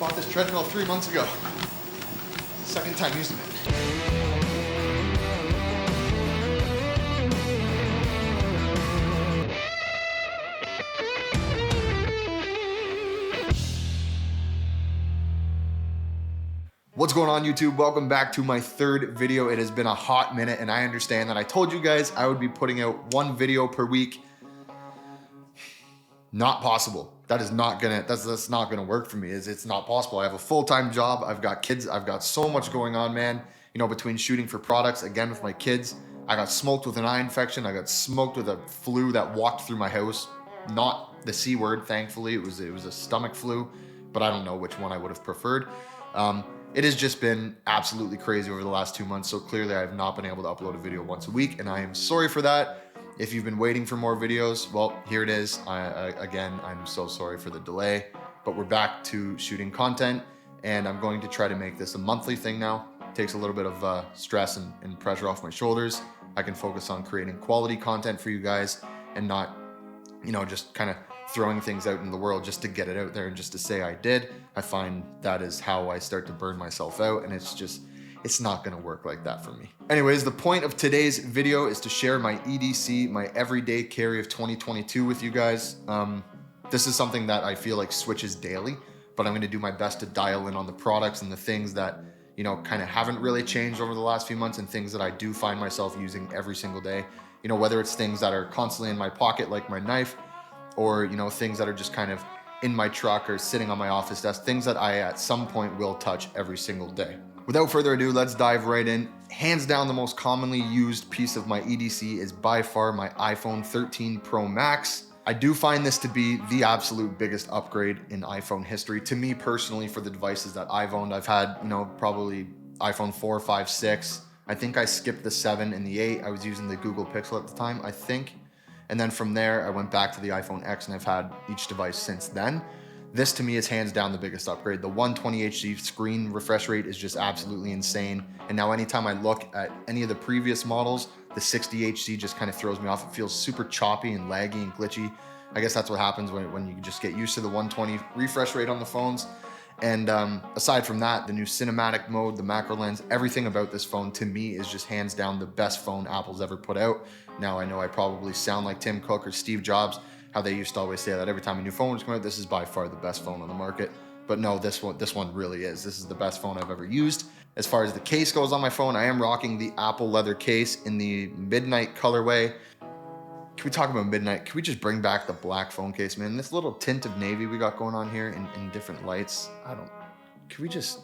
Bought this treadmill 3 months ago. Second time using it. What's going on, YouTube? Welcome back to my third video. It has been a hot minute, and I understand that I told you guys I would be putting out one video per week. Not possible. That's not gonna work for me. It's not possible. I have a full-time job. I've got kids. I've got so much going on, man. You know, between shooting for products, again with my kids, I got smoked with an eye infection. I got smoked with a flu that walked through my house. Not the C word, thankfully. It was a stomach flu, but I don't know which one I would have preferred. It has just been absolutely crazy over the last 2 months, so clearly I have not been able to upload a video once a week, and I am sorry for that. If you've been waiting for more videos, well, here it is. Again, I'm so sorry for the delay, but we're back to shooting content, and I'm going to try to make this a monthly thing now. It takes a little bit of stress and pressure off my shoulders. I can focus on creating quality content for you guys and not, you know, just kind of throwing things out in the world just to get it out there and just to say I did. I find that is how I start to burn myself out, and it's not gonna work like that for me. Anyways, the point of today's video is to share my EDC, my everyday carry of 2022 with you guys. This is something that I feel like switches daily, but I'm gonna do my best to dial in on the products and the things that, you know, kind of haven't really changed over the last few months, and things that I do find myself using every single day. You know, whether it's things that are constantly in my pocket, like my knife, or, you know, things that are just kind of in my truck or sitting on my office desk, things that I at some point will touch every single day. Without further ado, let's dive right in. Hands down, the most commonly used piece of my EDC is by far my iPhone 13 Pro Max. I do find this to be the absolute biggest upgrade in iPhone history. To me personally, for the devices that I've owned, I've had, you know, probably iPhone 4, 5, 6. I think I skipped the 7 and the 8. I was using the Google Pixel at the time, I think. And then from there, I went back to the iPhone X, and I've had each device since then. This to me is hands down the biggest upgrade. The 120 Hz screen refresh rate is just absolutely insane. And now anytime I look at any of the previous models, the 60 Hz just kind of throws me off. It feels super choppy and laggy and glitchy. I guess that's what happens when you just get used to the 120 refresh rate on the phones. And aside from that, the new cinematic mode, the macro lens, everything about this phone to me is just hands down the best phone Apple's ever put out. Now, I know I probably sound like Tim Cook or Steve Jobs, how they used to always say that every time a new phone was coming out, this is by far the best phone on the market. But no, this one really is. This is the best phone I've ever used. As far as the case goes on my phone, I am rocking the Apple leather case in the Midnight colorway. Can we talk about Midnight? Can we just bring back the black phone case, man? This little tint of navy we got going on here in different lights. Can we just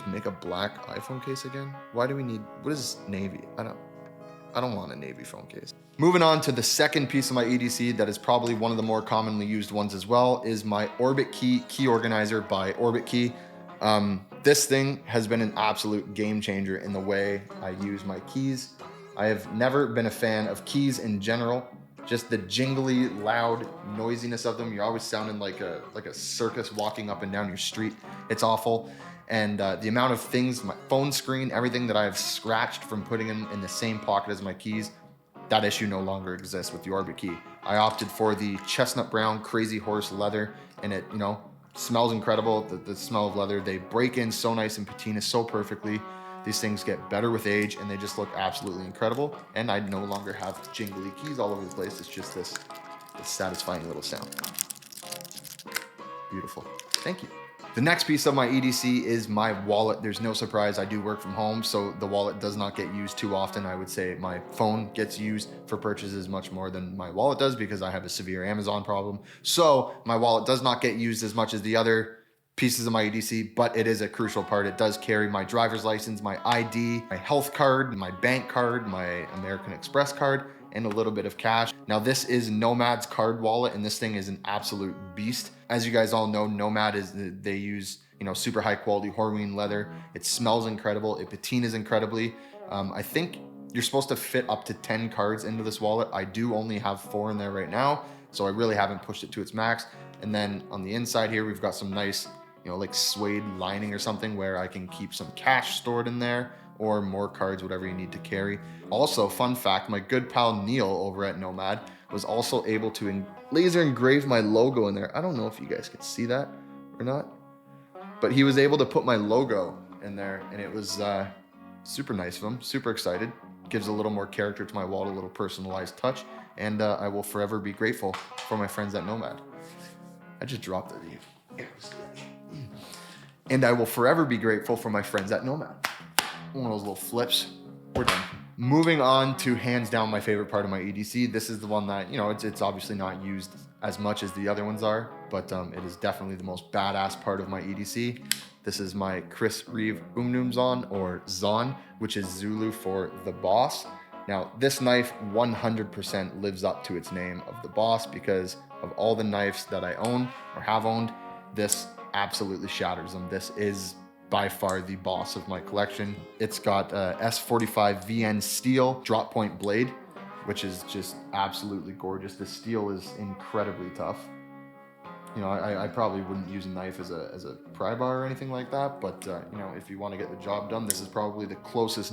make a black iPhone case again? Why do we need, what is navy? I don't want a navy phone case. Moving on to the second piece of my EDC that is probably one of the more commonly used ones as well is my Orbit Key organizer by Orbit Key. This thing has been an absolute game changer in the way I use my keys. I have never been a fan of keys in general. Just the jingly, loud noisiness of them. You're always sounding like a circus walking up and down your street. It's awful. And the amount of things, my phone screen, everything that I've scratched from putting in the same pocket as my keys, that issue no longer exists with the Orbit Key. I opted for the chestnut brown Crazy Horse leather, and it, you know, smells incredible. The smell of leather, they break in so nice and patina so perfectly. These things get better with age, and they just look absolutely incredible. And I no longer have jingly keys all over the place. It's just this satisfying little sound. Beautiful. Thank you. The next piece of my EDC is my wallet. There's no surprise, I do work from home, so the wallet does not get used too often. I would say my phone gets used for purchases much more than my wallet does because I have a severe Amazon problem. So my wallet does not get used as much as the other pieces of my EDC, but it is a crucial part. It does carry my driver's license, my ID, my health card, my bank card, my American Express card, and a little bit of cash. Now, this is Nomad's card wallet, and this thing is an absolute beast. As you guys all know, Nomad they use, you know, super high quality Horween leather. It smells incredible. It patinas incredibly. I think you're supposed to fit up to 10 cards into this wallet. I do only have 4 in there right now, so I really haven't pushed it to its max. And then on the inside here, we've got some nice, you know, like suede lining or something where I can keep some cash stored in there or more cards, whatever you need to carry. Also, fun fact, my good pal Neil over at Nomad was also able to laser engrave my logo in there. I don't know if you guys can see that or not. but he was able to put my logo in there, and it was super nice of him, super excited. Gives a little more character to my wallet, a little personalized touch, and I will forever be grateful for my friends at Nomad. I just dropped it. And I will forever be grateful for my friends at Nomad. One of those little flips. We're done. Moving on to hands down my favorite part of my EDC. This is the one that, you know, it's obviously not used as much as the other ones are, but it is definitely the most badass part of my EDC. This is my Chris Reeve Zon, or Zon, which is Zulu for the boss. Now, this knife 100% lives up to its name of the boss, because of all the knives that I own or have owned, this absolutely shatters them. This is by far the boss of my collection. It's got S45 VN steel drop point blade, which is just absolutely gorgeous. The steel is incredibly tough. You know, I probably wouldn't use a knife as a pry bar or anything like that, but you know, if you want to get the job done, this is probably the closest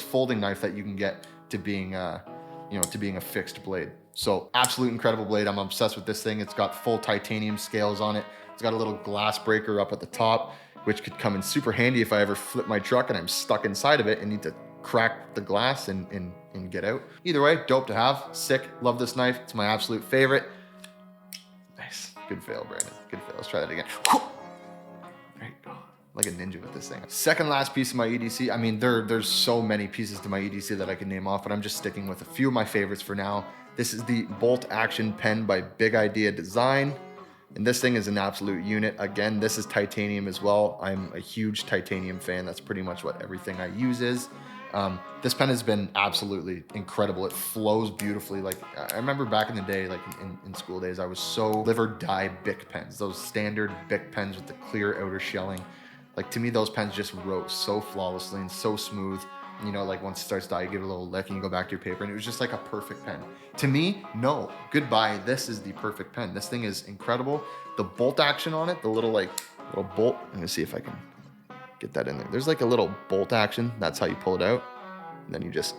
folding knife that you can get to being you know, to being a fixed blade. So absolute incredible blade. I'm obsessed with this thing. It's got full titanium scales on it. It's got a little glass breaker up at the top, which could come in super handy if I ever flip my truck and I'm stuck inside of it and need to crack the glass and get out. Either way, dope to have. Sick. Love this knife. It's my absolute favorite. Nice. Good fail, Brandon. Good fail. Let's try that again. There you go. Like a ninja with this thing. Second last piece of my EDC. I mean, there's so many pieces to my EDC that I can name off, but I'm just sticking with a few of my favorites for now. This is the Bolt Action pen by Big Idea Design. And this thing is an absolute unit. Again, this is titanium as well. I'm a huge titanium fan. That's pretty much what everything I use is. This pen has been absolutely incredible. It flows beautifully. Like, I remember back in the day, like in school days, I was so live or die Bic pens. Those standard Bic pens with the clear outer shelling. Like, to me, those pens just wrote so flawlessly and so smooth. You know, like once it starts to die, you give it a little lick and you go back to your paper, and it was just like a perfect pen. To me, no, goodbye. This is the perfect pen. This thing is incredible. The bolt action on it, the little bolt. I'm gonna see if I can get that in there. There's like a little bolt action. That's how you pull it out. And then you just,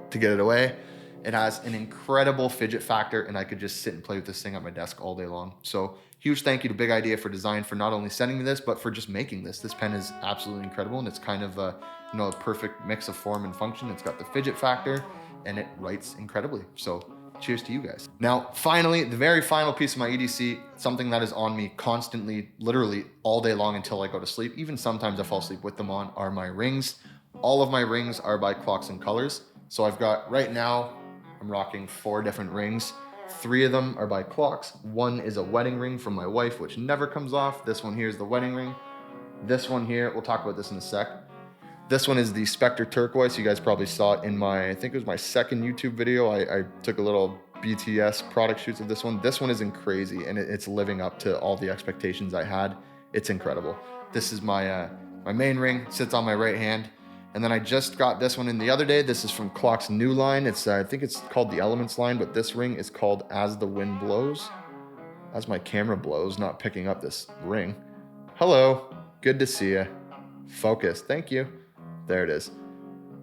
to get it away. It has an incredible fidget factor, and I could just sit and play with this thing at my desk all day long. So huge thank you to Big Idea for Design for not only sending me this, but for just making this. This pen is absolutely incredible, and it's kind of a, you know, a perfect mix of form and function. It's got the fidget factor, and it writes incredibly. So cheers to you guys. Now, finally, the very final piece of my EDC, something that is on me constantly, literally all day long until I go to sleep. Even sometimes I fall asleep with them on, are my rings. All of my rings are by Clocks and Colors. So I've got, right now, I'm rocking 4 different rings. 3 of them are by Clocks. 1 is a wedding ring from my wife, which never comes off. This one here is the wedding ring. This one here, we'll talk about this in a sec. This one is the Spectre Turquoise. You guys probably saw it in my, I think it was my second YouTube video. I took a little BTS product shoots of this one. This one isn't crazy, and it's living up to all the expectations I had. It's incredible. This is my my main ring, sits on my right hand. And then I just got this one in the other day. This is from Clock's new line. It's I think it's called the Elements line, but this ring is called As the Wind Blows. As my camera blows, not picking up this ring. Hello, good to see you. Focus, thank you. There it is.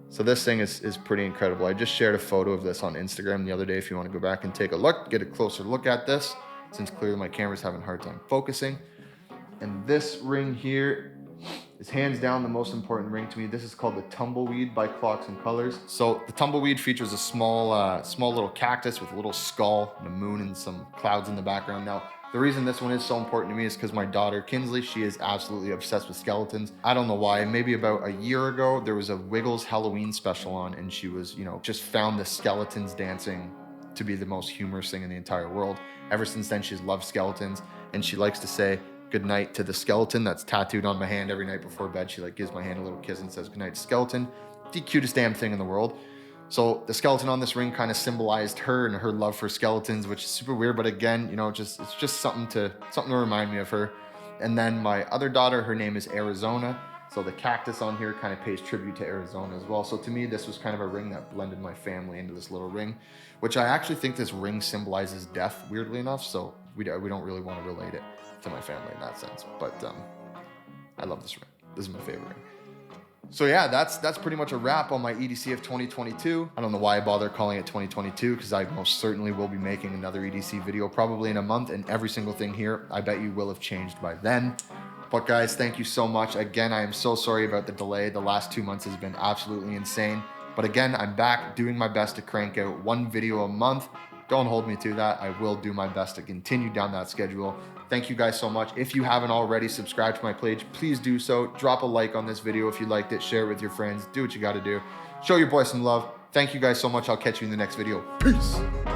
So this thing is pretty incredible. I just shared a photo of this on Instagram the other day. If you want to go back and take a look, get a closer look at this, since clearly my camera's having a hard time focusing. And this ring here is hands down the most important ring to me. This is called the Tumbleweed by Clocks and Colors. So the Tumbleweed features a small little cactus with a little skull and a moon and some clouds in the background. Now, the reason this one is so important to me is because my daughter, Kinsley, she is absolutely obsessed with skeletons. I don't know why. Maybe about a year ago, there was a Wiggles Halloween special on, and she was, you know, just found the skeletons dancing to be the most humorous thing in the entire world. Ever since then, she's loved skeletons, and she likes to say good night to the skeleton that's tattooed on my hand every night before bed. She like gives my hand a little kiss and says good night, skeleton. The cutest damn thing in the world. So the skeleton on this ring kind of symbolized her and her love for skeletons, which is super weird, but again, you know, it's just something to remind me of her. And then my other daughter, her name is Arizona. So the cactus on here kind of pays tribute to Arizona as well. So to me, this was kind of a ring that blended my family into this little ring, which I actually think this ring symbolizes death, weirdly enough. So we don't really want to relate it to my family in that sense. But I love this ring. This is my favorite ring. So yeah, that's pretty much a wrap on my EDC of 2022. I don't know why I bother calling it 2022, because I most certainly will be making another EDC video probably in a month, and every single thing here, I bet you will have changed by then. But guys, thank you so much. Again, I am so sorry about the delay. The last 2 months has been absolutely insane. But again, I'm back doing my best to crank out 1 video a month. Don't hold me to that. I will do my best to continue down that schedule. Thank you guys so much. If you haven't already subscribed to my page, please do so. Drop a like on this video if you liked it. Share it with your friends. Do what you got to do. Show your boy some love. Thank you guys so much. I'll catch you in the next video. Peace.